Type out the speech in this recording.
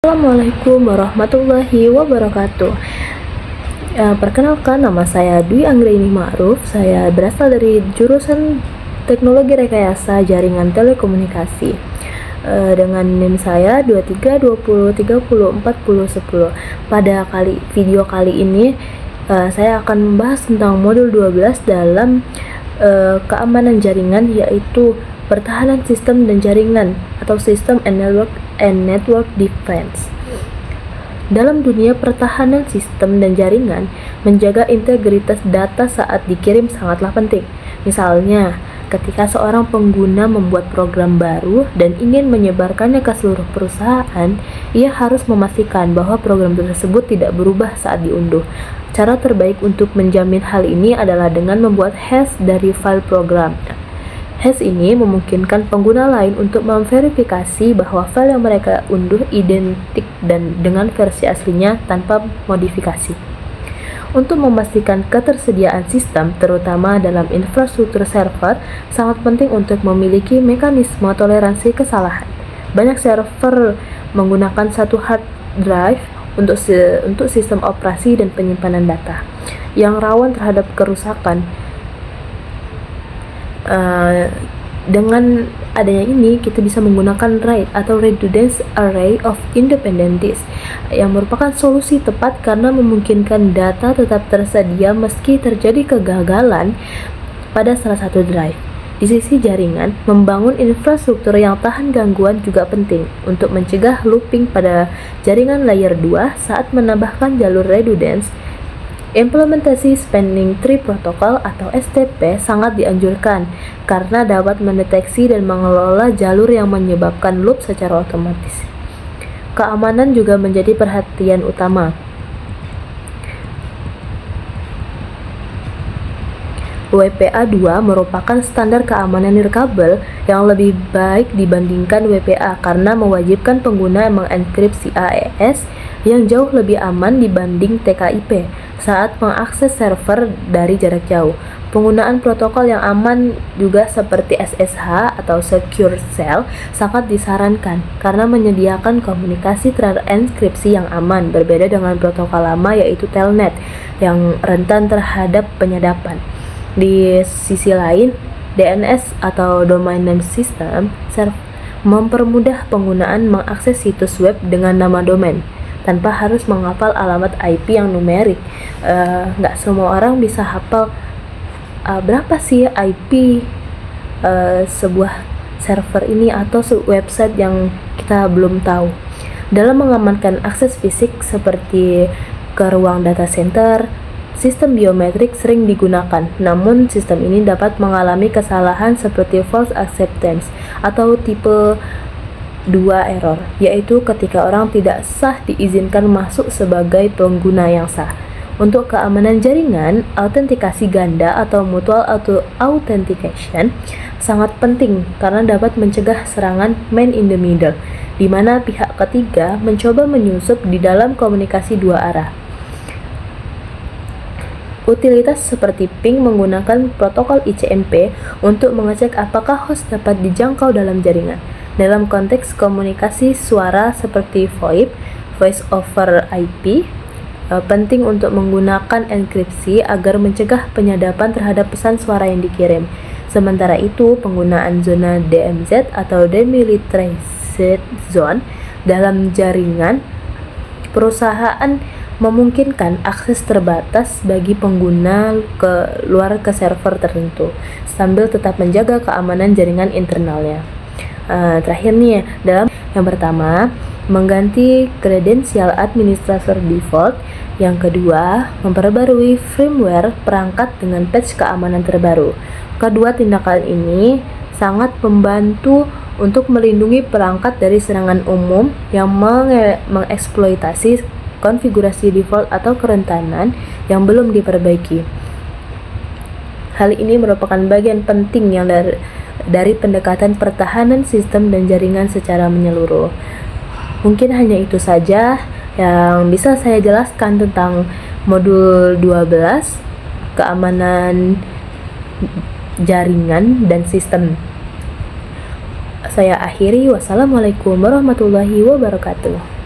Assalamualaikum warahmatullahi wabarakatuh. Perkenalkan, nama saya Dwi Anggraini Ma'ruf. Saya berasal dari jurusan Teknologi Rekayasa Jaringan Telekomunikasi. Dengan NIM saya 2320304010. Pada video kali ini saya akan membahas tentang modul 12 dalam keamanan jaringan, yaitu pertahanan sistem dan jaringan atau System and Network Defense. Dalam dunia pertahanan sistem dan jaringan, menjaga integritas data saat dikirim sangatlah penting. Misalnya, ketika seorang pengguna membuat program baru dan ingin menyebarkannya ke seluruh perusahaan, ia harus memastikan bahwa program tersebut tidak berubah saat diunduh. Cara terbaik untuk menjamin hal ini adalah dengan membuat hash dari file program. Hash ini memungkinkan pengguna lain untuk memverifikasi bahwa file yang mereka unduh identik dan dengan versi aslinya tanpa modifikasi. Untuk memastikan ketersediaan sistem, terutama dalam infrastruktur server, sangat penting untuk memiliki mekanisme toleransi kesalahan. Banyak server menggunakan satu hard drive untuk sistem operasi dan penyimpanan data yang rawan terhadap kerusakan. Dengan adanya ini, kita bisa menggunakan RAID atau Redundant Array of Independent Disk yang merupakan solusi tepat karena memungkinkan data tetap tersedia meski terjadi kegagalan pada salah satu drive. Di sisi jaringan, membangun infrastruktur yang tahan gangguan juga penting untuk mencegah looping pada jaringan layer 2 saat menambahkan jalur redundance. Implementasi Spanning Tree Protocol atau STP sangat dianjurkan karena dapat mendeteksi dan mengelola jalur yang menyebabkan loop secara otomatis. Keamanan juga menjadi perhatian utama. WPA2 merupakan standar keamanan nirkabel yang lebih baik dibandingkan WPA karena mewajibkan pengguna mengenkripsi AES yang jauh lebih aman dibanding TKIP saat mengakses server dari jarak jauh. Penggunaan protokol yang aman juga seperti SSH atau Secure Shell sangat disarankan karena menyediakan komunikasi terenkripsi yang aman, berbeda dengan protokol lama yaitu Telnet yang rentan terhadap penyadapan. Di sisi lain, DNS atau Domain Name System mempermudah penggunaan mengakses situs web dengan nama domain tanpa harus menghafal alamat IP yang numerik. Nggak semua orang bisa hafal berapa sih IP sebuah server ini atau website yang kita belum tahu. Dalam mengamankan akses fisik seperti ke ruang data center, sistem biometrik sering digunakan, namun sistem ini dapat mengalami kesalahan seperti false acceptance atau tipe 2 error, yaitu ketika orang tidak sah diizinkan masuk sebagai pengguna yang sah. Untuk keamanan jaringan, autentikasi ganda atau mutual authentication sangat penting karena dapat mencegah serangan man in the middle, di mana pihak ketiga mencoba menyusup di dalam komunikasi dua arah. Utilitas seperti ping menggunakan protokol ICMP untuk mengecek apakah host dapat dijangkau dalam jaringan. Dalam konteks komunikasi suara seperti VoIP, Voice over IP, penting untuk menggunakan enkripsi agar mencegah penyadapan terhadap pesan suara yang dikirim. Sementara itu, penggunaan zona DMZ atau Demilitarized Zone dalam jaringan perusahaan memungkinkan akses terbatas bagi pengguna ke server tertentu sambil tetap menjaga keamanan jaringan internalnya. Terakhir nih, dalam yang pertama, mengganti kredensial administrator default. Yang kedua, memperbarui firmware perangkat dengan patch keamanan terbaru. Kedua tindakan ini sangat membantu untuk melindungi perangkat dari serangan umum yang mengeksploitasi konfigurasi default atau kerentanan yang belum diperbaiki. Hal ini merupakan bagian penting yang dari pendekatan pertahanan sistem dan jaringan secara menyeluruh. Mungkin hanya itu saja yang bisa saya jelaskan tentang modul 12, keamanan jaringan dan sistem. Saya akhiri, wassalamualaikum warahmatullahi wabarakatuh.